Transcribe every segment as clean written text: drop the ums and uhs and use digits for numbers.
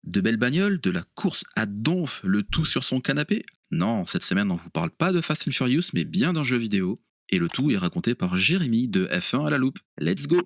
De belles bagnoles, de la course à donf, le tout sur son canapé? Non, cette semaine on vous parle pas de Fast and Furious mais bien d'un jeu vidéo. Et le tout est raconté par Jérémy de F1 à la loupe. Let's go.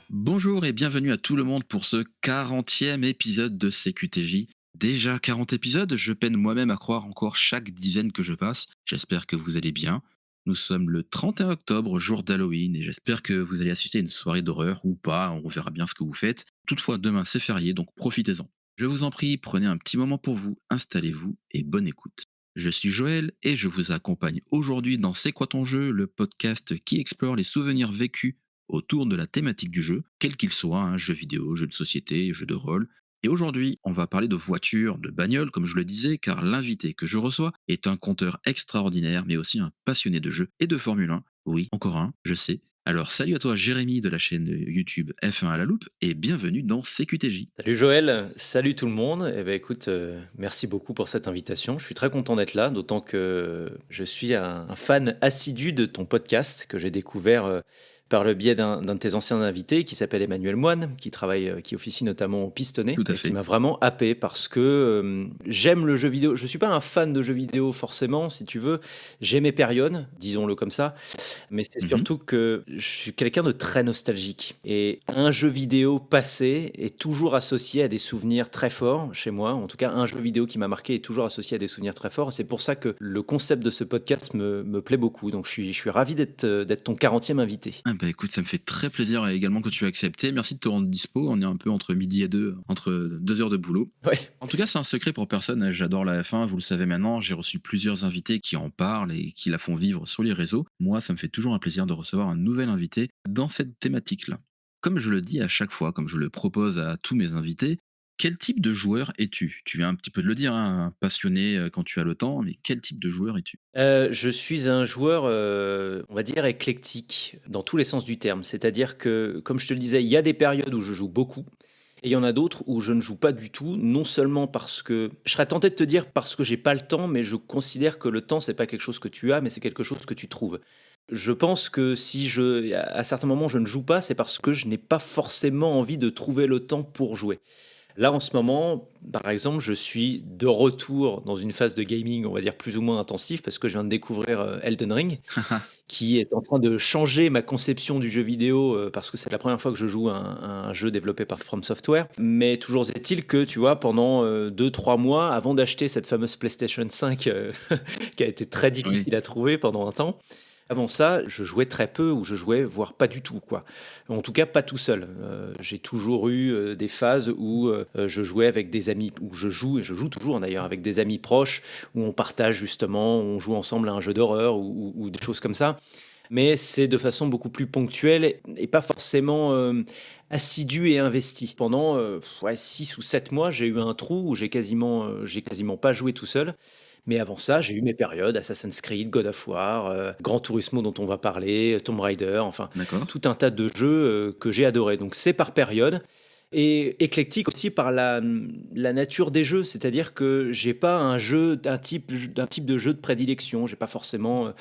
Bonjour et bienvenue à tout le monde pour ce 40e épisode de CQTJ. Déjà 40 épisodes, je peine moi-même à croire encore chaque dizaine que je passe. J'espère que vous allez bien. Nous sommes le 31 octobre, jour d'Halloween, et j'espère que vous allez assister à une soirée d'horreur ou pas, on verra bien ce que vous faites. Toutefois, demain c'est férié, donc profitez-en. Je vous en prie, prenez un petit moment pour vous, installez-vous et bonne écoute. Je suis Joël et je vous accompagne aujourd'hui dans C'est quoi ton jeu, le podcast qui explore les souvenirs vécus autour de la thématique du jeu, quel qu'il soit, un jeu vidéo, jeu de société, jeu de rôle. Et aujourd'hui, on va parler de voitures, de bagnoles, comme je le disais, car l'invité que je reçois est un conteur extraordinaire, mais aussi un passionné de jeux et de Formule 1. Oui, encore un, je sais. Alors salut à toi Jérémy de la chaîne YouTube F1 à la loupe, et bienvenue dans CQTJ. Salut Joël, salut tout le monde. Eh ben écoute, merci beaucoup pour cette invitation. Je suis très content d'être là, d'autant que je suis un fan assidu de ton podcast que j'ai découvert par le biais d'un de tes anciens invités qui s'appelle Emmanuel Moine, qui travaille, qui officie notamment au Pistonné Tout à et qui fait. m'a vraiment happé parce que j'aime le jeu vidéo. Je suis pas un fan de jeux vidéo forcément, si tu veux. J'ai mes périodes, disons-le comme ça. Mais c'est Mhm. surtout que je suis quelqu'un de très nostalgique. Et un jeu vidéo passé est toujours associé à des souvenirs très forts chez moi. En tout cas, un jeu vidéo qui m'a marqué est toujours associé à des souvenirs très forts. C'est pour ça que le concept de ce podcast me plaît beaucoup. Donc je suis ravi d'être ton 40e invité. Ah bah écoute, ça me fait très plaisir également que tu aies accepté. Merci de te rendre dispo. On est un peu entre midi et deux, entre 2 heures de boulot. Ouais. En tout cas, c'est un secret pour personne. J'adore la F1, vous le savez maintenant. J'ai reçu plusieurs invités qui en parlent et qui la font vivre sur les réseaux. Moi, ça me fait toujours un plaisir de recevoir un nouvel invité dans cette thématique-là. Comme je le dis à chaque fois, comme je le propose à tous mes invités, quel type de joueur es-tu? Tu viens un petit peu de le dire, hein, un passionné quand tu as le temps, mais quel type de joueur es-tu? Je suis un joueur, on va dire éclectique dans tous les sens du terme. C'est-à-dire que, comme je te le disais, il y a des périodes où je joue beaucoup et il y en a d'autres où je ne joue pas du tout. Non seulement parce que je serais tenté de te dire parce que j'ai pas le temps, mais je considère que le temps, c'est pas quelque chose que tu as, mais c'est quelque chose que tu trouves. Je pense que si à certains moments, je ne joue pas, c'est parce que je n'ai pas forcément envie de trouver le temps pour jouer. Là, en ce moment, par exemple, je suis de retour dans une phase de gaming, on va dire plus ou moins intensif, parce que je viens de découvrir Elden Ring, qui est en train de changer ma conception du jeu vidéo, parce que c'est la première fois que je joue un jeu développé par From Software. Mais toujours est-il que, tu vois, pendant 2-3 mois, avant d'acheter cette fameuse PlayStation 5, qui a été très Oui. difficile à trouver pendant un temps, avant ça, je jouais très peu ou je jouais voire pas du tout, quoi. En tout cas, pas tout seul. J'ai toujours eu des phases où je jouais avec des amis, où je joue, et je joue toujours d'ailleurs avec des amis proches, où on partage justement, on joue ensemble à un jeu d'horreur ou des choses comme ça. Mais c'est de façon beaucoup plus ponctuelle et pas forcément assidue et investie. Pendant ouais, 6 ou 7 mois, j'ai eu un trou où j'ai quasiment pas joué tout seul. Mais avant ça, j'ai eu mes périodes, Assassin's Creed, God of War, Gran Turismo dont on va parler, Tomb Raider, enfin D'accord. tout un tas de jeux que j'ai adorés. Donc c'est par période et éclectique aussi par la nature des jeux, c'est-à-dire que j'ai pas un type de jeu de prédilection, j'ai pas forcément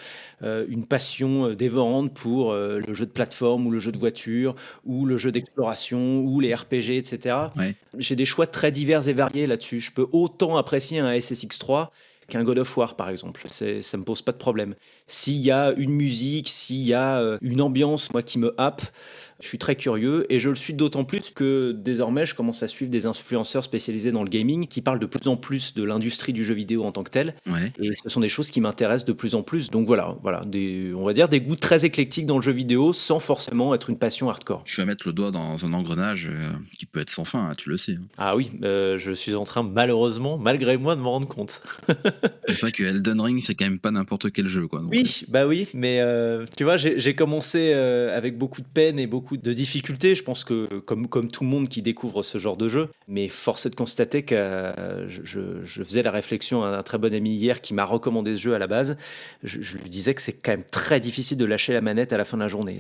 une passion dévorante pour le jeu de plateforme ou le jeu de voiture ou le jeu d'exploration ou les RPG, etc. Ouais. J'ai des choix très divers et variés là-dessus. Je peux autant apprécier un SSX3 qu'un God of War, par exemple. Ça me pose pas de problème. S'il y a une musique, s'il y a une ambiance, moi, qui me happe, je suis très curieux et je le suis d'autant plus que désormais, je commence à suivre des influenceurs spécialisés dans le gaming qui parlent de plus en plus de l'industrie du jeu vidéo en tant que telle. Ouais. Et ce sont des choses qui m'intéressent de plus en plus. Donc voilà, on va dire des goûts très éclectiques dans le jeu vidéo sans forcément être une passion hardcore. Tu vas mettre le doigt dans un engrenage qui peut être sans fin, hein, tu le sais, hein. Ah oui, je suis en train malheureusement, malgré moi, de m'en rendre compte. C'est vrai que Elden Ring, c'est quand même pas n'importe quel jeu, quoi. Donc, Oui, bah oui, mais tu vois, j'ai commencé avec beaucoup de peine et beaucoup beaucoup de difficultés. Je pense que comme tout le monde qui découvre ce genre de jeu, mais force est de constater que je faisais la réflexion à un très bon ami hier qui m'a recommandé ce jeu à la base. Je lui disais que c'est quand même très difficile de lâcher la manette à la fin de la journée.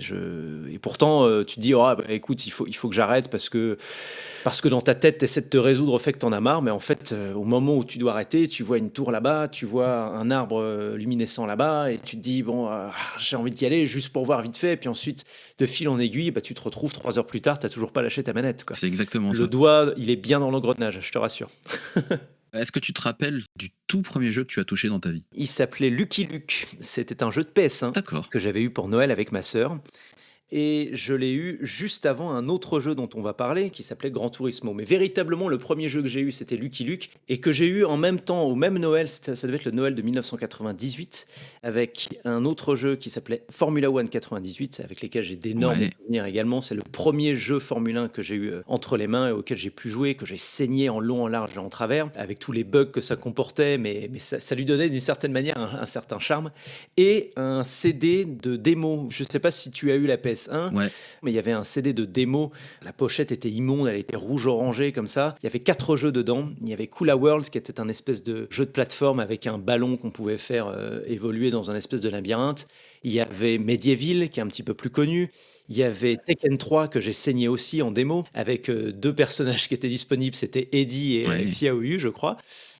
Et pourtant, tu te dis, oh, bah, écoute, il faut que j'arrête parce que dans ta tête, tu essaies de te résoudre au fait que tu en as marre, mais en fait, au moment où tu dois arrêter, tu vois une tour là-bas, tu vois un arbre luminescent là-bas, et tu te dis, bon, j'ai envie d'y aller juste pour voir vite fait, et puis ensuite, de fil en aiguille, bah, tu te retrouves 3 heures plus tard, tu n'as toujours pas lâché ta manette, quoi. C'est exactement Le ça. doigt, il est bien dans l'engrenage, je te rassure. Est-ce que tu te rappelles du tout premier jeu que tu as touché dans ta vie? Il s'appelait Lucky Luke. C'était un jeu de PS1 D'accord. que j'avais eu pour Noël avec ma sœur. Et je l'ai eu juste avant un autre jeu dont on va parler, qui s'appelait Gran Turismo. Mais véritablement, le premier jeu que j'ai eu, c'était Lucky Luke, et que j'ai eu en même temps, au même Noël, ça devait être le Noël de 1998, avec un autre jeu qui s'appelait Formula One 98, avec lesquels j'ai d'énormes Ouais. souvenirs également. C'est le premier jeu Formule 1 que j'ai eu entre les mains et auquel j'ai pu jouer, que j'ai saigné en long, en large et en travers, avec tous les bugs que ça comportait, mais ça lui donnait d'une certaine manière un certain charme. Et un CD de démo. Je ne sais pas si tu as eu la PS1, Ouais. mais il y avait un CD de démo. La pochette était immonde, elle était rouge-orangée comme ça. Il y avait 4 jeux dedans. Il y avait Kula World, qui était un espèce de jeu de plateforme avec un ballon qu'on pouvait faire évoluer dans un espèce de labyrinthe. Il y avait Medieval, qui est un petit peu plus connu. Il y avait Tekken 3 que j'ai saigné aussi en démo, avec 2 personnages qui étaient disponibles, c'était Eddie et Ouais. Xiaoyu, je crois.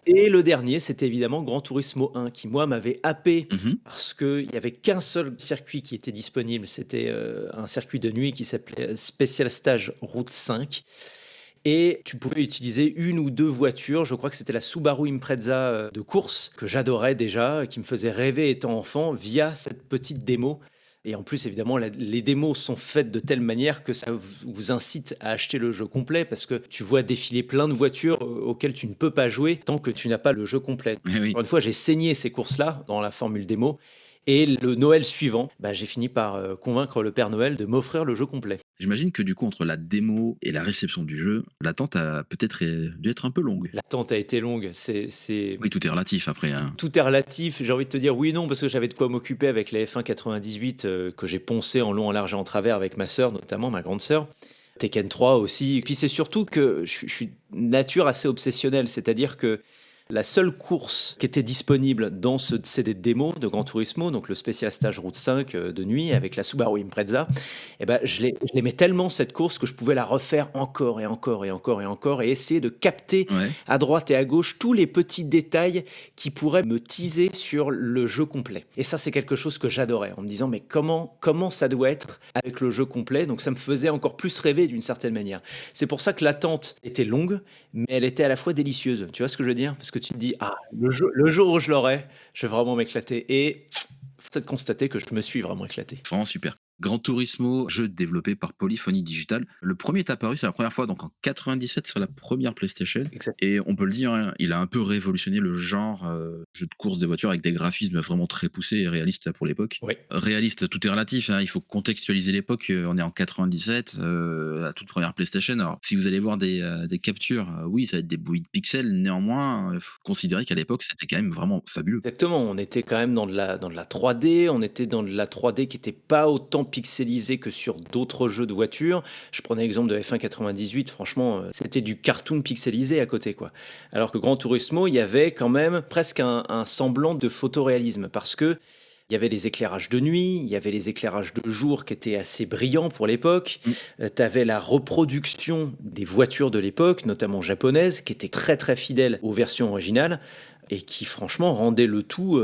Et le dernier, c'était évidemment Gran Turismo 1, qui moi m'avait happé Mhm. parce qu'il n'y avait qu'un seul circuit qui était disponible. C'était un circuit de nuit qui s'appelait Special Stage Route 5. Et tu pouvais utiliser 1 ou 2 voitures. Je crois que c'était la Subaru Impreza de course, que j'adorais déjà, qui me faisait rêver étant enfant, via cette petite démo. Et en plus, évidemment, les démos sont faites de telle manière que ça vous incite à acheter le jeu complet, parce que tu vois défiler plein de voitures auxquelles tu ne peux pas jouer tant que tu n'as pas le jeu complet. Eh oui. Encore une fois, j'ai saigné ces courses-là dans la formule démo. Et le Noël suivant, bah, j'ai fini par convaincre le Père Noël de m'offrir le jeu complet. J'imagine que du coup, entre la démo et la réception du jeu, l'attente a peut-être dû être un peu longue. L'attente a été longue. Oui, tout est relatif après, hein. Tout est relatif. J'ai envie de te dire oui, non, parce que j'avais de quoi m'occuper avec les F1 98 que j'ai poncé en long, en large et en travers avec ma sœur, notamment ma grande sœur. Tekken 3 aussi. Et puis c'est surtout que je suis de nature assez obsessionnelle, c'est-à-dire que la seule course qui était disponible dans ce CD de démo de Gran Turismo, donc le Special Stage Route 5 de nuit avec la Subaru Impreza, eh ben, je l'aimais tellement cette course que je pouvais la refaire encore et encore et encore et encore et essayer de capter Ouais. à droite et à gauche tous les petits détails qui pourraient me teaser sur le jeu complet. Et ça, c'est quelque chose que j'adorais, en me disant, mais comment ça doit être avec le jeu complet? Donc ça me faisait encore plus rêver d'une certaine manière. C'est pour ça que l'attente était longue, mais elle était à la fois délicieuse. Tu vois ce que je veux dire? Parce que tu te dis, ah, le jour où je l'aurai, je vais vraiment m'éclater. Et faut constater que je me suis vraiment éclaté. Vraiment super. Gran Turismo, jeu développé par Polyphony Digital. Le premier est apparu, c'est la première fois, donc en 97 sur la première PlayStation. Exact. Et on peut le dire, hein, il a un peu révolutionné le genre jeu de course des voitures avec des graphismes vraiment très poussés et réalistes pour l'époque. Oui. Réaliste, tout est relatif, hein, il faut contextualiser l'époque. On est en 97, la toute première PlayStation. Alors, si vous allez voir des captures, oui, ça va être des bouillies de pixels. Néanmoins, il faut considérer qu'à l'époque, c'était quand même vraiment fabuleux. Exactement, on était quand même dans de la 3D, on était dans de la 3D qui n'était pas autant pixelisée que sur d'autres jeux de voitures. Je prenais l'exemple de F1 98, franchement, c'était du cartoon pixelisé à côté, quoi. Alors que Gran Turismo, il y avait quand même presque un semblant de photoréalisme, parce que il y avait les éclairages de nuit, il y avait les éclairages de jour qui étaient assez brillants pour l'époque. Tu avais la reproduction des voitures de l'époque, notamment japonaises, qui étaient très très fidèles aux versions originales et qui franchement rendait le tout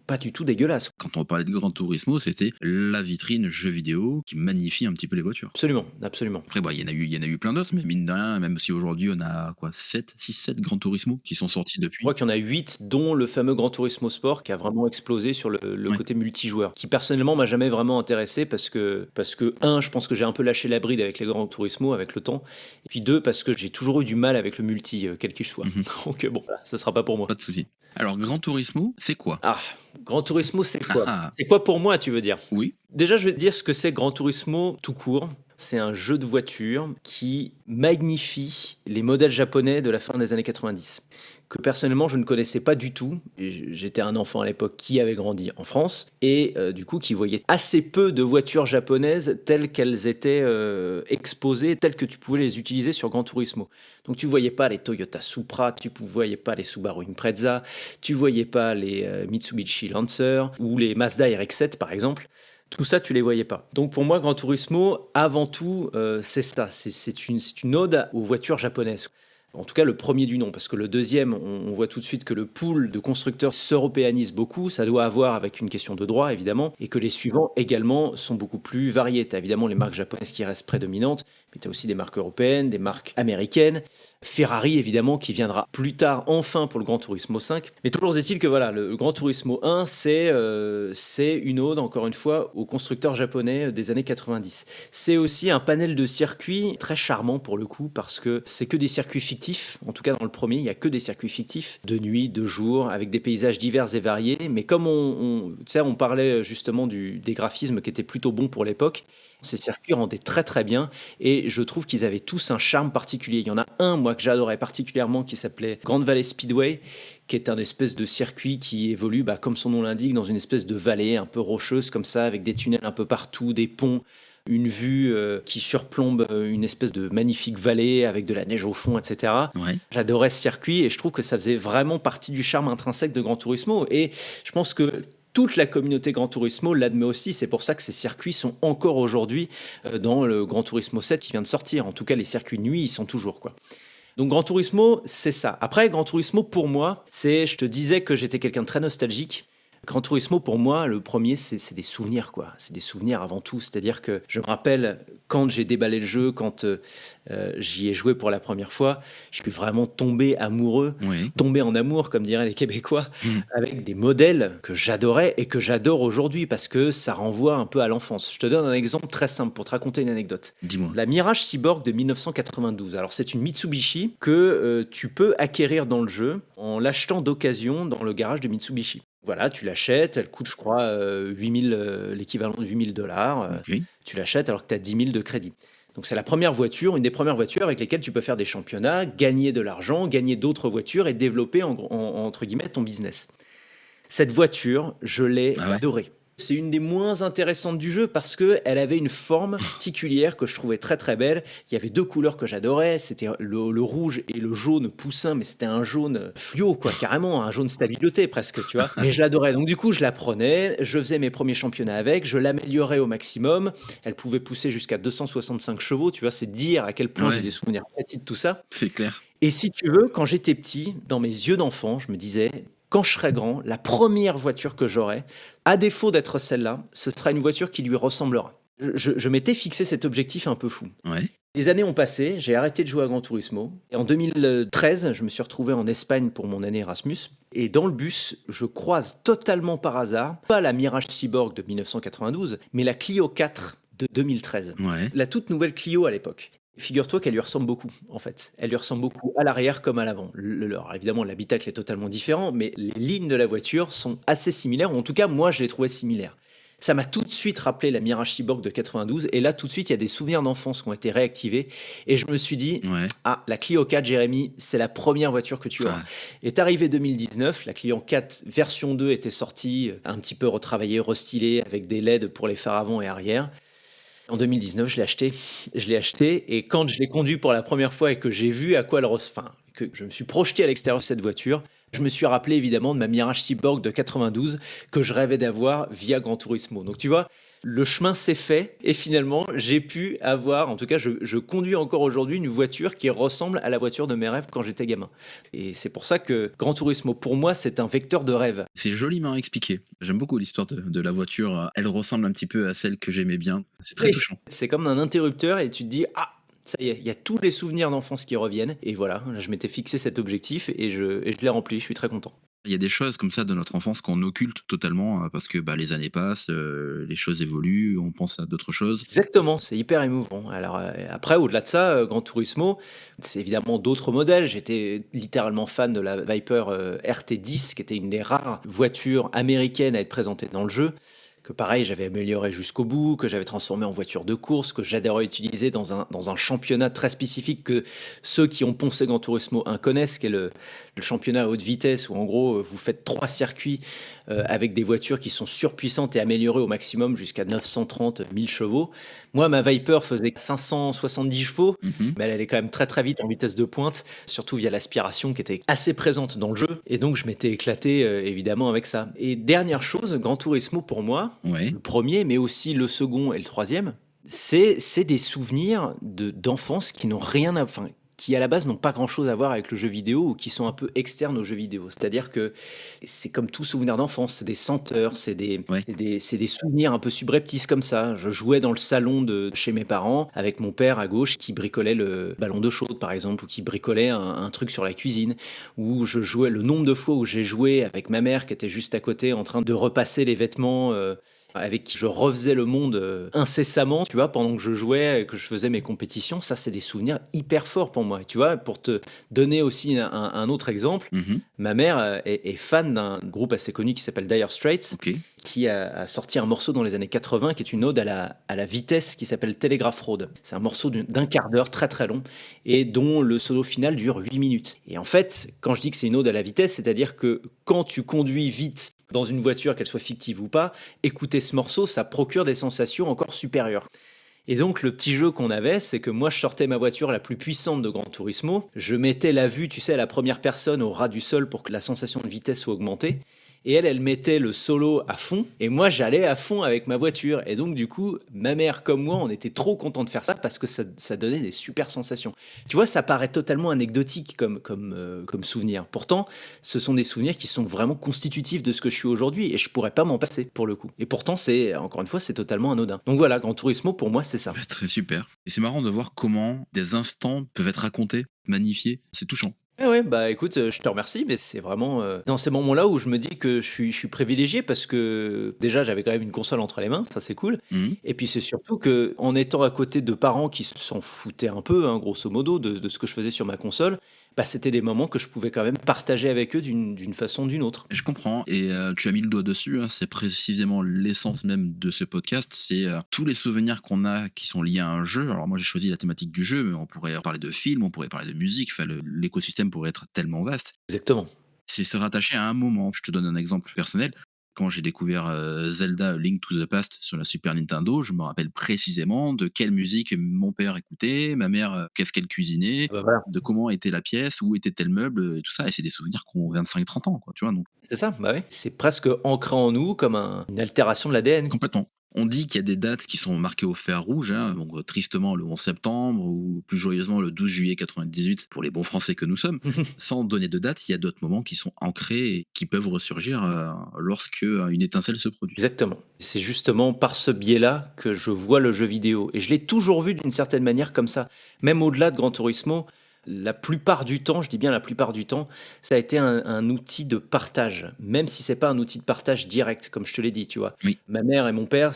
pas du tout dégueulasse. Quand on parlait de Gran Turismo, c'était la vitrine jeu vidéo qui magnifie un petit peu les voitures. Absolument, absolument. Après, bah, il y en a eu plein d'autres, mais mine de rien, même si aujourd'hui on a quoi, 7 Gran Turismo qui sont sortis Je depuis. crois qu'il y en a 8, dont le fameux Gran Turismo Sport qui a vraiment explosé sur le Ouais. côté multijoueur, qui personnellement m'a jamais vraiment intéressé parce que, je pense que j'ai un peu lâché la bride avec les Gran Turismo avec le temps, et puis 2, parce que j'ai toujours eu du mal avec le multi, quel qu'il soit. Mhm. Donc bon, voilà, ça sera pas pour moi. Pas de souci. Alors, Gran Turismo, c'est quoi? Ah, Gran Turismo, c'est quoi? Ah, C'est quoi pour moi, tu veux dire? oui. Déjà, je vais te dire ce que c'est Gran Turismo tout court. C'est un jeu de voiture qui magnifie les modèles japonais de la fin des années 90. que personnellement je ne connaissais pas du tout. Et j'étais un enfant à l'époque qui avait grandi en France et du coup qui voyait assez peu de voitures japonaises telles qu'elles étaient exposées, telles que tu pouvais les utiliser sur Gran Turismo. Donc tu voyais pas les Toyota Supra, tu voyais pas les Subaru Impreza, tu voyais pas les Mitsubishi Lancer ou les Mazda RX-7 par exemple. Tout ça, tu les voyais pas. Donc pour moi, Gran Turismo, avant tout, c'est ça. C'est une ode aux voitures japonaises. En tout cas, le premier du nom, parce que le deuxième, on voit tout de suite que le pool de constructeurs s'européanise beaucoup. Ça doit avoir avec une question de droit, évidemment, et que les suivants également sont beaucoup plus variés. Tu as évidemment les marques japonaises qui restent prédominantes, mais tu as aussi des marques européennes, des marques américaines. Ferrari, évidemment, qui viendra plus tard, enfin, pour le Gran Turismo 5. Mais toujours est-il que voilà, le Gran Turismo 1, c'est une ode, encore une fois, aux constructeurs japonais des années 90. C'est aussi un panel de circuits très charmant pour le coup, parce que c'est que des circuits fictifs. En tout cas, dans le premier, il n'y a que des circuits fictifs, de nuit, de jour, avec des paysages divers et variés. Mais comme tu sais, on parlait justement des graphismes qui étaient plutôt bons pour l'époque, ces circuits rendaient très très bien et je trouve qu'ils avaient tous un charme particulier. Il y en a un, moi, que j'adorais particulièrement qui s'appelait Grand Valley Speedway, qui est un espèce de circuit qui évolue, comme son nom l'indique, dans une espèce de vallée un peu rocheuse comme ça, avec des tunnels un peu partout, des ponts, une vue qui surplombe une espèce de magnifique vallée avec de la neige au fond, etc. Ouais. J'adorais ce circuit et je trouve que ça faisait vraiment partie du charme intrinsèque de Gran Turismo et je pense que toute la communauté Gran Turismo l'admet aussi, c'est pour ça que ces circuits sont encore aujourd'hui dans le Gran Turismo 7 qui vient de sortir. En tout cas, les circuits de nuit, ils sont toujours, quoi. Donc Gran Turismo, c'est ça. Après, Gran Turismo, pour moi, je te disais que j'étais quelqu'un de très nostalgique. Gran Turismo, pour moi, le premier, c'est des souvenirs, quoi. C'est des souvenirs avant tout. C'est-à-dire que je me rappelle quand j'ai déballé le jeu, quand j'y ai joué pour la première fois, je suis vraiment tombé amoureux, Oui. tombé en amour, comme diraient les Québécois, Mm. avec des modèles que j'adorais et que j'adore aujourd'hui parce que ça renvoie un peu à l'enfance. Je te donne un exemple très simple pour te raconter une anecdote. Dis-moi. La Mirage Cyborg de 1992. Alors, c'est une Mitsubishi que tu peux acquérir dans le jeu en l'achetant d'occasion dans le garage de Mitsubishi. Voilà, tu l'achètes, elle coûte, je crois, 8000, l'équivalent de 8 000 $. Ok. Tu l'achètes alors que tu as 10 000 de crédit. Donc, c'est la première voiture, une des premières voitures avec lesquelles tu peux faire des championnats, gagner de l'argent, gagner d'autres voitures et développer, entre guillemets, ton business. Cette voiture, je l'ai Ah ouais. adorée. C'est une des moins intéressantes du jeu parce qu'elle avait une forme particulière que je trouvais très très belle. Il y avait deux couleurs que j'adorais, c'était le rouge et le jaune poussin, mais c'était un jaune fluo, quoi, carrément, un jaune stabilité presque, tu vois. Mais je l'adorais, donc du coup je la prenais, je faisais mes premiers championnats avec, je l'améliorais au maximum. Elle pouvait pousser jusqu'à 265 chevaux, tu vois, c'est dire à quel point Ouais. j'ai des souvenirs précis de tout ça. C'est clair. Et si tu veux, quand j'étais petit, dans mes yeux d'enfant, je me disais, quand je serai grand, la première voiture que j'aurai, à défaut d'être celle-là, ce sera une voiture qui lui ressemblera. Je m'étais fixé cet objectif un peu fou. Ouais. Les années ont passé, j'ai arrêté de jouer à Gran Turismo. Et en 2013, je me suis retrouvé en Espagne pour mon année Erasmus. Et dans le bus, je croise totalement par hasard, pas la Mirage Cyborg de 1992, mais la Clio 4 de 2013. Ouais. La toute nouvelle Clio à l'époque. Figure-toi qu'elle lui ressemble beaucoup, en fait. Elle lui ressemble beaucoup à l'arrière comme à l'avant. Alors, évidemment, l'habitacle est totalement différent, mais les lignes de la voiture sont assez similaires, ou en tout cas, moi, je les trouvais similaires. Ça m'a tout de suite rappelé la Mirage Cyborg de 92, et là, tout de suite, il y a des souvenirs d'enfance qui ont été réactivés, et je me suis dit, Ouais. ah, la Clio 4, Jérémy, c'est la première voiture que tu auras. Ah. Est arrivé 2019, la Clio 4 version 2 était sortie, un petit peu retravaillée, restylée, avec des LED pour les phares avant et arrière. En 2019, je l'ai acheté. Je l'ai acheté et quand je l'ai conduit pour la première fois et que j'ai vu à quoi que je me suis projeté à l'extérieur de cette voiture, je me suis rappelé évidemment de ma Mirage Cyborg de 92 que je rêvais d'avoir via Gran Turismo. Donc tu vois, le chemin s'est fait et finalement j'ai pu avoir, en tout cas je conduis encore aujourd'hui une voiture qui ressemble à la voiture de mes rêves quand j'étais gamin. Et c'est pour ça que Gran Turismo pour moi c'est un vecteur de rêve. C'est joliment expliqué. J'aime beaucoup l'histoire de la voiture. Elle ressemble un petit peu à celle que j'aimais bien. C'est très Oui. touchant. C'est comme un interrupteur et tu te dis ah ça y est, il y a tous les souvenirs d'enfance qui reviennent et voilà, je m'étais fixé cet objectif et je l'ai rempli, je suis très content. Il y a des choses comme ça de notre enfance qu'on occulte totalement parce que les années passent, les choses évoluent, on pense à d'autres choses. Exactement, c'est hyper émouvant. Alors après, au-delà de ça, Gran Turismo, c'est évidemment d'autres modèles. J'étais littéralement fan de la Viper RT10, qui était une des rares voitures américaines à être présentée dans le jeu. que pareil, j'avais amélioré jusqu'au bout, que j'avais transformé en voiture de course, que j'adorais utiliser dans un championnat très spécifique que ceux qui ont poncé Gran Turismo 1 connaissent, qui est le championnat à haute vitesse, où en gros, vous faites 3 circuits avec des voitures qui sont surpuissantes et améliorées au maximum jusqu'à 930 1000 chevaux. Moi, ma Viper faisait 570 chevaux, Mhm. mais elle allait quand même très très vite en vitesse de pointe, surtout via l'aspiration qui était assez présente dans le jeu. Et donc, je m'étais éclaté évidemment avec ça. Et dernière chose, Gran Turismo pour moi, Ouais. le premier, mais aussi le second et le troisième, c'est des souvenirs d'enfance qui n'ont rien à, enfin, qui à la base n'ont pas grand-chose à voir avec le jeu vidéo ou qui sont un peu externes au jeu vidéo. C'est-à-dire que c'est comme tout souvenir d'enfance, c'est des senteurs, Ouais. c'est des souvenirs un peu subreptices comme ça. Je jouais dans le salon de chez mes parents avec mon père à gauche qui bricolait le ballon d'eau chaude par exemple, ou qui bricolait un truc sur la cuisine, ou je jouais le nombre de fois où j'ai joué avec ma mère qui était juste à côté en train de repasser les vêtements. Avec qui je refaisais le monde incessamment, tu vois, pendant que je jouais et que je faisais mes compétitions, ça c'est des souvenirs hyper forts pour moi. Tu vois, pour te donner aussi un autre exemple, Mhm. ma mère est fan d'un groupe assez connu qui s'appelle Dire Straits, Ok. qui a sorti un morceau dans les années 80 qui est une ode à la vitesse qui s'appelle Telegraph Road. C'est un morceau d'un quart d'heure très très long et dont le solo final dure 8 minutes. Et en fait, quand je dis que c'est une ode à la vitesse, c'est-à-dire que quand tu conduis vite dans une voiture, qu'elle soit fictive ou pas, écouter ce morceau, ça procure des sensations encore supérieures. Et donc, le petit jeu qu'on avait, c'est que moi, je sortais ma voiture la plus puissante de Gran Turismo, je mettais la vue, tu sais, à la première personne au ras du sol pour que la sensation de vitesse soit augmentée. Et elle mettait le solo à fond, et moi, j'allais à fond avec ma voiture. Et donc, du coup, ma mère comme moi, on était trop contents de faire ça parce que ça donnait des super sensations. Tu vois, ça paraît totalement anecdotique comme souvenir. Pourtant, ce sont des souvenirs qui sont vraiment constitutifs de ce que je suis aujourd'hui, et je pourrais pas m'en passer pour le coup. Et pourtant, c'est, encore une fois, c'est totalement anodin. Donc voilà, Gran Turismo, pour moi, c'est ça. Ouais, très super. Et c'est marrant de voir comment des instants peuvent être racontés, magnifiés. C'est touchant. Ah ouais, bah écoute, je te remercie, mais c'est vraiment dans ces moments-là où je me dis que je suis privilégié parce que déjà j'avais quand même une console entre les mains, ça c'est cool. Mhm. Et puis c'est surtout que en étant à côté de parents qui s'en foutaient un peu, hein, grosso modo, de ce que je faisais sur ma console, bah c'était des moments que je pouvais quand même partager avec eux d'une façon ou d'une autre. Je comprends. Et tu as mis le doigt dessus, hein, c'est précisément l'essence même de ce podcast. C'est tous les souvenirs qu'on a qui sont liés à un jeu. Alors moi j'ai choisi la thématique du jeu, mais on pourrait parler de films, on pourrait parler de musique. Enfin, l'écosystème pourrait être tellement vaste. Exactement. C'est se rattacher à un moment. Je te donne un exemple personnel. Quand j'ai découvert Zelda A Link to the Past sur la Super Nintendo, je me rappelle précisément de quelle musique mon père écoutait, ma mère, qu'est-ce qu'elle cuisinait, Ah bah voilà. de comment était la pièce, où était tel meuble, et tout ça. Et c'est des souvenirs qui ont 25-30 ans, quoi, tu vois. Donc, C'est ça, bah ouais. C'est presque ancré en nous comme une altération de l'ADN. complètement. On dit qu'il y a des dates qui sont marquées au fer rouge, hein, donc tristement le 11 septembre ou plus joyeusement le 12 juillet 98 pour les bons Français que nous sommes. Sans donner de date, il y a d'autres moments qui sont ancrés et qui peuvent ressurgir lorsque une étincelle se produit. Exactement. C'est justement par ce biais-là que je vois le jeu vidéo. Et je l'ai toujours vu d'une certaine manière comme ça. Même au-delà de Gran Turismo, la plupart du temps, je dis bien la plupart du temps, ça a été un outil de partage. Même si c'est pas un outil de partage direct, comme je te l'ai dit, tu vois. Oui, Ma mère et mon père,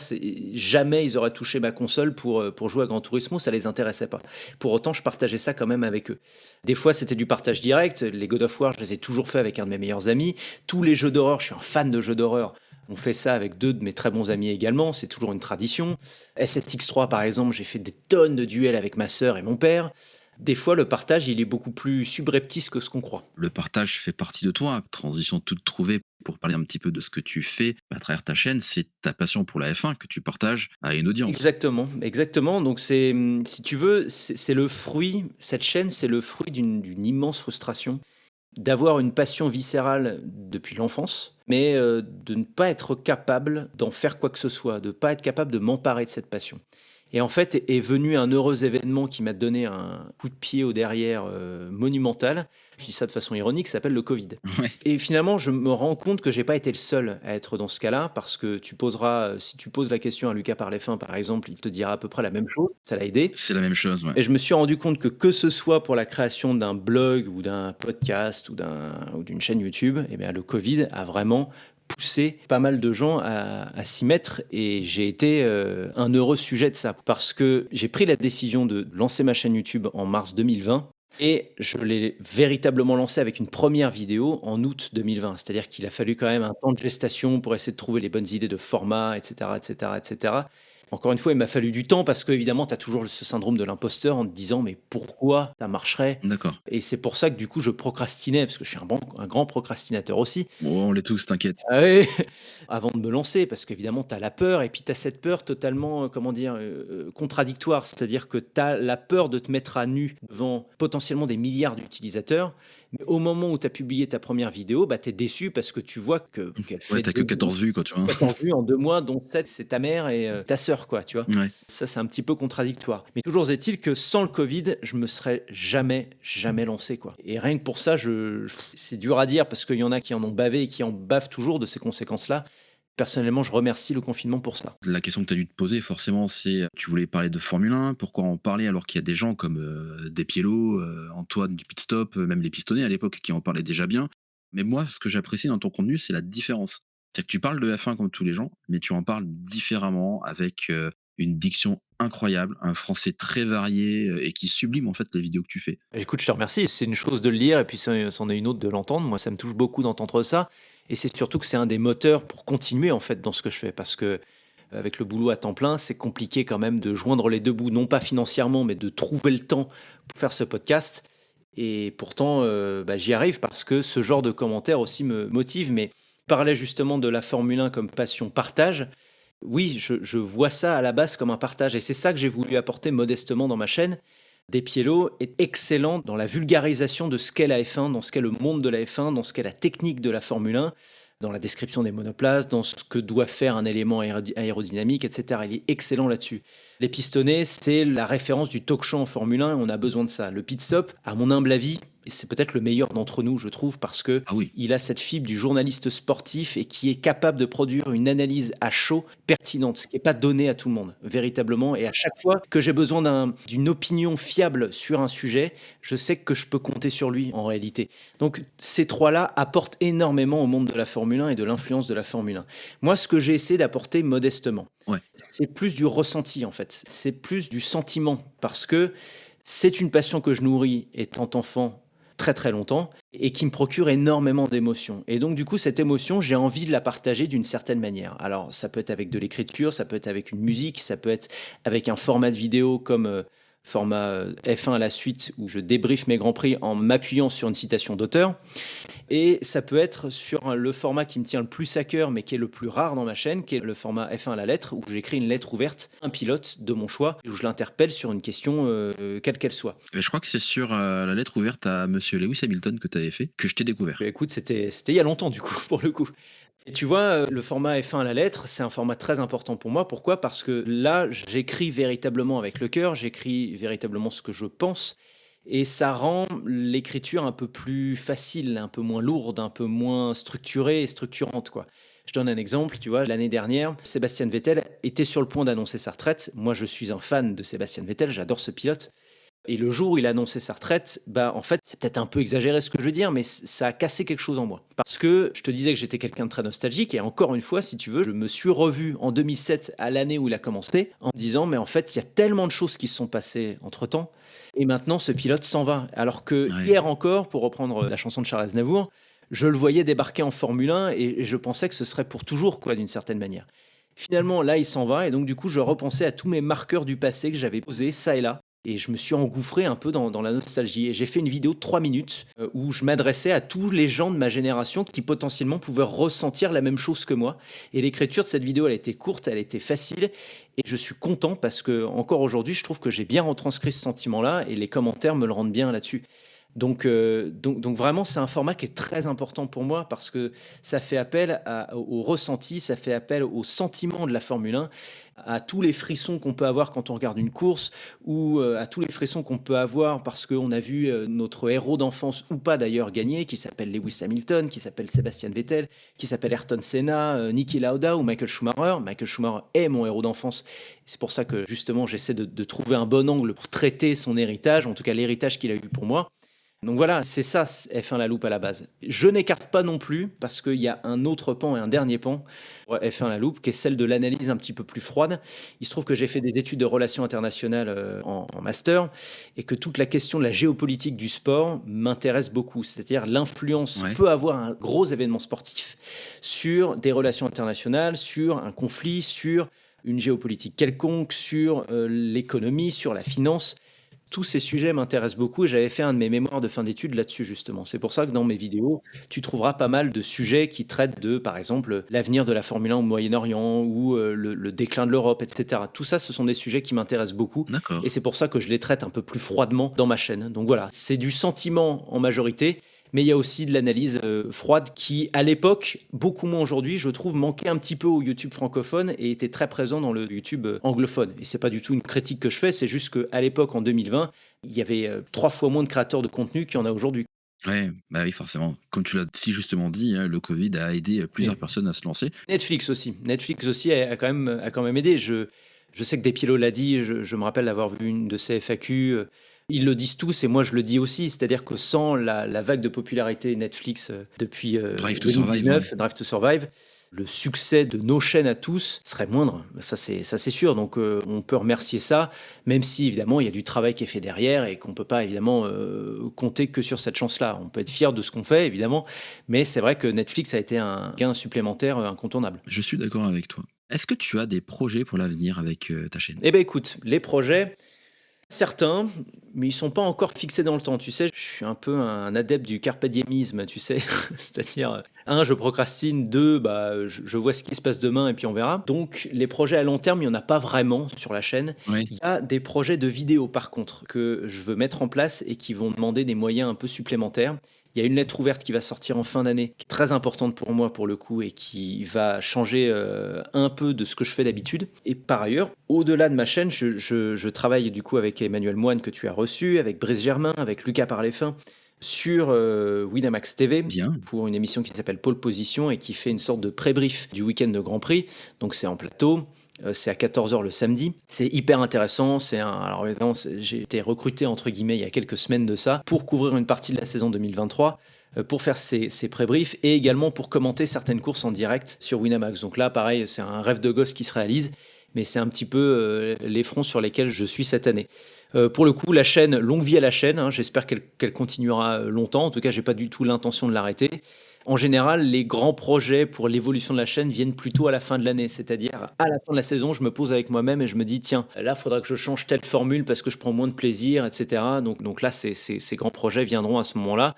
jamais ils auraient touché ma console pour jouer à Gran Turismo, ça les intéressait pas. Pour autant, je partageais ça quand même avec eux. Des fois, c'était du partage direct. Les God of War, je les ai toujours fait avec un de mes meilleurs amis. Tous les jeux d'horreur, je suis un fan de jeux d'horreur. On fait ça avec deux de mes très bons amis également, c'est toujours une tradition. SSX3 par exemple, j'ai fait des tonnes de duels avec ma sœur et mon père. Des fois, le partage, il est beaucoup plus subreptice que ce qu'on croit. le partage fait partie de toi. Transition toute trouvée pour parler un petit peu de ce que tu fais à travers ta chaîne, c'est ta passion pour la F1 que tu partages à une audience. Exactement, exactement. Donc c'est, si tu veux, c'est le fruit, cette chaîne, c'est le fruit d'une immense frustration d'avoir une passion viscérale depuis l'enfance, mais de ne pas être capable d'en faire quoi que ce soit, de ne pas être capable de m'emparer de cette passion. Et en fait est venu un heureux événement qui m'a donné un coup de pied au derrière monumental. Je dis ça de façon ironique, ça s'appelle le Covid. Ouais, Et finalement, je me rends compte que j'ai pas été le seul à être dans ce cas-là, parce que tu poseras, si tu poses la question à Lucas Parlefin, par exemple, il te dira à peu près la même chose. Ça l'a aidé. c'est la même chose. Ouais. Et je me suis rendu compte que ce soit pour la création d'un blog ou d'un podcast ou d'une chaîne YouTube, eh bien, le Covid a vraiment poussé pas mal de gens à s'y mettre et j'ai été un heureux sujet de ça parce que j'ai pris la décision de lancer ma chaîne YouTube en mars 2020 Et je l'ai véritablement lancé avec une première vidéo en août 2020. C'est-à-dire qu'il a fallu quand même un temps de gestation pour essayer de trouver les bonnes idées de format, et cetera, et cetera, et cetera. Encore une fois, il m'a fallu du temps parce qu'évidemment, tu as toujours ce syndrome de l'imposteur en te disant: «Mais pourquoi ça marcherait?» D'accord. Et c'est pour ça que du coup, je procrastinais parce que je suis un grand procrastinateur aussi. Bon, on l'est tous, t'inquiète. Ah oui, avant de me lancer, parce qu'évidemment, tu as la peur et puis tu as cette peur totalement, comment dire, contradictoire. C'est-à-dire que tu as la peur de te mettre à nu devant potentiellement des milliards d'utilisateurs, mais au moment où tu as publié ta première vidéo, bah, tu es déçu parce que tu vois qu'elle Ouais, fait t'as que 14 vues, quoi, tu vois? 14 vues en 2 mois, dont 7 c'est ta mère et ta sœur, quoi, tu vois? Ouais. Ça, c'est un petit peu contradictoire. Mais toujours est-il que sans le Covid, je me serais jamais, jamais lancé, quoi. Et rien que pour ça, c'est dur à dire parce qu'il y en a qui en ont bavé et qui en bavent toujours de ces conséquences-là. Personnellement, je remercie le confinement pour ça. La question que tu as dû te poser forcément, c'est, tu voulais parler de Formule 1, pourquoi en parler alors qu'il y a des gens comme, Despiello, Antoine du Pit Stop, même les pistonnés à l'époque qui en parlaient déjà bien. Mais moi, ce que j'apprécie dans ton contenu, c'est la différence. C'est-à-dire que tu parles de F1 comme tous les gens, mais tu en parles différemment avec, une diction incroyable, un français très varié, et qui sublime en fait les vidéos que tu fais. Écoute, je te remercie. C'est une chose de le lire et puis c'en est une autre de l'entendre. Moi, ça me touche beaucoup d'entendre ça et c'est surtout que c'est un des moteurs pour continuer, en fait, dans ce que je fais parce que avec le boulot à temps plein, c'est compliqué quand même de joindre les 2 bouts, non pas financièrement, mais de trouver le temps pour faire ce podcast et pourtant, bah, j'y arrive parce que ce genre de commentaires aussi me motive. Mais tu parlais justement de la Formule 1 comme passion partage. Oui, je vois ça à la base comme un partage et c'est ça que j'ai voulu apporter modestement dans ma chaîne. Despiello est excellent dans la vulgarisation de ce qu'est la F1, dans ce qu'est le monde de la F1, dans ce qu'est la technique de la Formule 1, dans la description des monoplaces, dans ce que doit faire un élément aérodynamique, etc. Il est excellent là-dessus. Les pistonnés, c'est la référence du talk show en Formule 1 et on a besoin de ça. Le pit stop, à mon humble avis, et c'est peut-être le meilleur d'entre nous, je trouve, parce que Ah oui. il a cette fibre du journaliste sportif et qui est capable de produire une analyse à chaud pertinente, ce qui n'est pas donné à tout le monde, véritablement. Et à chaque fois que j'ai besoin d'une opinion fiable sur un sujet, je sais que je peux compter sur lui en réalité. Donc ces trois-là apportent énormément au monde de la Formule 1 et de l'influence de la Formule 1. Moi, ce que j'ai essayé d'apporter modestement, Ouais. c'est plus du ressenti en fait, c'est plus du sentiment, parce que c'est une passion que je nourris étant enfant très très longtemps et qui me procure énormément d'émotions. Et donc du coup, cette émotion, j'ai envie de la partager d'une certaine manière. Alors ça peut être avec de l'écriture, ça peut être avec une musique, ça peut être avec un format de vidéo comme format F1 à la suite où je débriefe mes grands prix en m'appuyant sur une citation d'auteur. Et ça peut être sur le format qui me tient le plus à cœur, mais qui est le plus rare dans ma chaîne, qui est le format F1 à la lettre, où j'écris une lettre ouverte, un pilote de mon choix, où je l'interpelle sur une question quelle qu'elle soit. Je crois que c'est sur, la lettre ouverte à monsieur Lewis Hamilton que tu avais fait, que je t'ai découvert. Bah, écoute, c'était il y a longtemps du coup, pour le coup. Et tu vois, le format F1 à la lettre, c'est un format très important pour moi. Pourquoi? Parce que là, j'écris véritablement avec le cœur, j'écris véritablement ce que je pense et ça rend l'écriture un peu plus facile, un peu moins lourde, un peu moins structurée et structurante, quoi. Je donne un exemple, tu vois, l'année dernière, Sébastien Vettel était sur le point d'annoncer sa retraite. Moi, je suis un fan de Sébastien Vettel, j'adore ce pilote. Et le jour où il a annoncé sa retraite, bah, en fait, c'est peut-être un peu exagéré ce que je veux dire, mais ça a cassé quelque chose en moi. Parce que je te disais que j'étais quelqu'un de très nostalgique, et encore une fois, si tu veux, je me suis revu en 2007, à l'année où il a commencé, en me disant, mais en fait, il y a tellement de choses qui se sont passées entre-temps, et maintenant, ce pilote s'en va. Alors que Ouais. hier encore, pour reprendre la chanson de Charles Aznavour, je le voyais débarquer en Formule 1, et je pensais que ce serait pour toujours, quoi, d'une certaine manière. Finalement, là, il s'en va, et donc du coup, je repensais à tous mes marqueurs du passé que j'avais posés, ça et là, et je me suis engouffré un peu dans la nostalgie. Et j'ai fait une vidéo de 3 minutes où je m'adressais à tous les gens de ma génération qui potentiellement pouvaient ressentir la même chose que moi. Et l'écriture de cette vidéo, elle était courte, elle était facile. Et je suis content parce que encore aujourd'hui, je trouve que j'ai bien retranscrit ce sentiment-là et les commentaires me le rendent bien là-dessus. Donc vraiment, c'est un format qui est très important pour moi parce que ça fait appel au ressenti, ça fait appel au sentiment de la Formule 1, à tous les frissons qu'on peut avoir quand on regarde une course ou à tous les frissons qu'on peut avoir parce qu'on a vu notre héros d'enfance ou pas d'ailleurs gagner, qui s'appelle Lewis Hamilton, qui s'appelle Sébastien Vettel, qui s'appelle Ayrton Senna, Niki Lauda ou Michael Schumacher. Michael Schumacher est mon héros d'enfance. C'est pour ça que justement j'essaie de trouver un bon angle pour traiter son héritage, en tout cas l'héritage qu'il a eu pour moi. Donc voilà, c'est ça F1 La Loupe à la base. Je n'écarte pas non plus, parce qu'il y a un autre pan et un dernier pan pour F1 La Loupe, qui est celle de l'analyse un petit peu plus froide. Il se trouve que j'ai fait des études de relations internationales en master, et que toute la question de la géopolitique du sport m'intéresse beaucoup. C'est-à-dire l'influence Ouais, peut avoir un gros événement sportif sur des relations internationales, sur un conflit, sur une géopolitique quelconque, sur l'économie, sur la finance. Tous ces sujets m'intéressent beaucoup et j'avais fait un de mes mémoires de fin d'études là-dessus justement. C'est pour ça que dans mes vidéos, tu trouveras pas mal de sujets qui traitent de, par exemple, l'avenir de la Formule 1 au Moyen-Orient ou le déclin de l'Europe, etc. Tout ça, ce sont des sujets qui m'intéressent beaucoup et d'accord. c'est pour ça que je les traite un peu plus froidement dans ma chaîne. Donc voilà, c'est du sentiment en majorité, mais il y a aussi de l'analyse froide qui, à l'époque, beaucoup moins aujourd'hui, je trouve, manquait un petit peu au YouTube francophone et était très présent dans le YouTube anglophone. Et c'est pas du tout une critique que je fais, c'est juste qu'à l'époque, en 2020, il y avait 3 fois moins de créateurs de contenu qu'il y en a aujourd'hui. Ouais, bah oui, forcément. Comme tu l'as si justement dit, hein, le Covid a aidé plusieurs Et personnes à se lancer. Netflix aussi. Netflix aussi a quand même aidé. Je sais que Despilo l'a dit, je me rappelle d'avoir vu une de ses FAQ. Ils le disent tous et moi je le dis aussi. C'est-à-dire que sans la vague de popularité Netflix depuis Drive to Survive, hein. 2019, Drive to Survive, le succès de nos chaînes à tous serait moindre. Ça c'est sûr. Donc on peut remercier ça, même si évidemment il y a du travail qui est fait derrière et qu'on peut pas évidemment compter que sur cette chance-là. On peut être fier de ce qu'on fait évidemment, mais c'est vrai que Netflix a été un gain supplémentaire incontournable. Je suis d'accord avec toi. Est-ce que tu as des projets pour l'avenir avec ta chaîne? Eh ben écoute, les projets, certains, mais ils sont pas encore fixés dans le temps. Tu sais, je suis un peu un adepte du carpe diemisme, tu sais. C'est-à-dire, un, je procrastine, deux, bah, je vois ce qui se passe demain et puis on verra. Donc, les projets à long terme, il y en a pas vraiment sur la chaîne. Oui. Il y a des projets de vidéo, par contre, que je veux mettre en place et qui vont demander des moyens un peu supplémentaires. Il y a une lettre ouverte qui va sortir en fin d'année, qui est très importante pour moi pour le coup et qui va changer un peu de ce que je fais d'habitude. Et par ailleurs, au-delà de ma chaîne, je travaille du coup avec Emmanuel Moine que tu as reçu, avec Brice Germain, avec Lucas Parlefin sur Winamax TV Bien. pour une émission qui s'appelle Pole Position et qui fait une sorte de pré-brief du week-end de Grand Prix. Donc c'est en plateau. C'est à 14h le samedi. C'est hyper intéressant. Alors évidemment, j'ai été recruté entre guillemets il y a quelques semaines de ça pour couvrir une partie de la saison 2023, pour faire ces pré-briefs et également pour commenter certaines courses en direct sur Winamax. Donc là, pareil, c'est un rêve de gosse qui se réalise, mais c'est un petit peu les fronts sur lesquels je suis cette année. Pour le coup, la chaîne, longue vie à la chaîne, hein, j'espère qu'elle continuera longtemps. En tout cas, j'ai pas du tout l'intention de l'arrêter. En général, les grands projets pour l'évolution de la chaîne viennent plutôt à la fin de l'année, c'est-à-dire à la fin de la saison, je me pose avec moi-même et je me dis, tiens, là, il faudra que je change telle formule parce que je prends moins de plaisir, etc. Donc là, ces grands projets viendront à ce moment-là.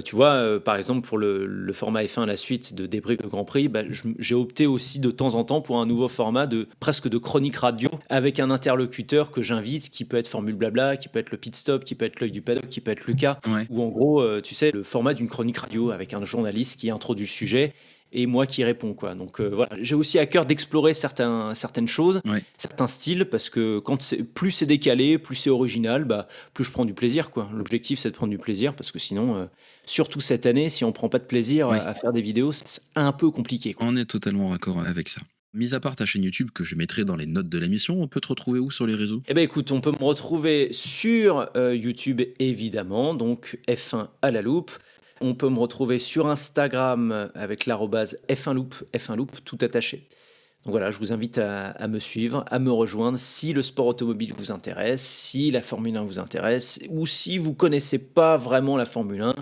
Tu vois, par exemple, pour le format F1, la suite de débrief de Grand Prix, bah, j'ai opté aussi de temps en temps pour un nouveau format presque de chronique radio avec un interlocuteur que j'invite, qui peut être Formule Blabla, qui peut être le pit stop, qui peut être l'œil du paddock, qui peut être Lucas, Ouais. ou en gros, tu sais, le format d'une chronique radio avec un journaliste qui introduit le sujet et moi qui réponds, quoi. Donc voilà, j'ai aussi à cœur d'explorer certaines choses, Ouais. certains styles, parce que plus c'est décalé, plus c'est original, bah, plus je prends du plaisir, quoi. L'objectif, c'est de prendre du plaisir, parce que sinon, surtout cette année, si on prend pas de plaisir Oui. à faire des vidéos, c'est un peu compliqué, quoi. On est totalement raccord avec ça. Mis à part ta chaîne YouTube que je mettrai dans les notes de l'émission, on peut te retrouver où sur les réseaux? Eh ben écoute, on peut me retrouver sur YouTube évidemment, donc F1 à la loupe. On peut me retrouver sur Instagram avec l'arrobase F1loop, F1loop tout attaché. Donc voilà, je vous invite à me suivre, à me rejoindre si le sport automobile vous intéresse, si la Formule 1 vous intéresse, ou si vous connaissez pas vraiment la Formule 1,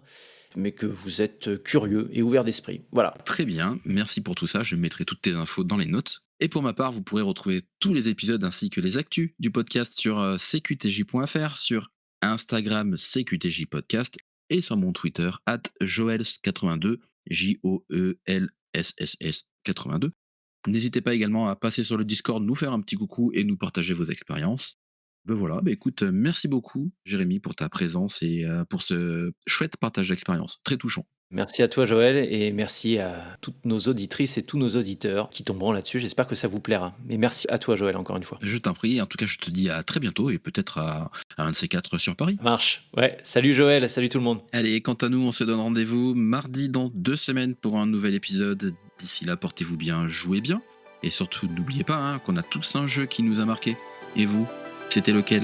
mais que vous êtes curieux et ouvert d'esprit. Voilà. Très bien, merci pour tout ça, je mettrai toutes tes infos dans les notes. Et pour ma part, vous pourrez retrouver tous les épisodes ainsi que les actus du podcast sur cqtj.fr, sur Instagram CQTJ Podcast et sur mon Twitter @joels82, JOELSSS 82. N'hésitez pas également à passer sur le Discord, nous faire un petit coucou et nous partager vos expériences. Ben voilà, ben écoute, merci beaucoup Jérémy pour ta présence et pour ce chouette partage d'expérience, très touchant. Merci à toi Joël et merci à toutes nos auditrices et tous nos auditeurs qui tomberont là-dessus. J'espère que ça vous plaira. Et merci à toi Joël encore une fois. Je t'en prie, en tout cas je te dis à très bientôt et peut-être à un de ces quatre sur Paris. Ça marche. Ouais. Salut Joël, salut tout le monde. Allez, quant à nous, on se donne rendez-vous mardi dans 2 semaines pour un nouvel épisode. D'ici là, portez-vous bien, jouez bien. Et surtout, n'oubliez pas qu'on a tous un jeu qui nous a marqué. Et vous, c'était lequel?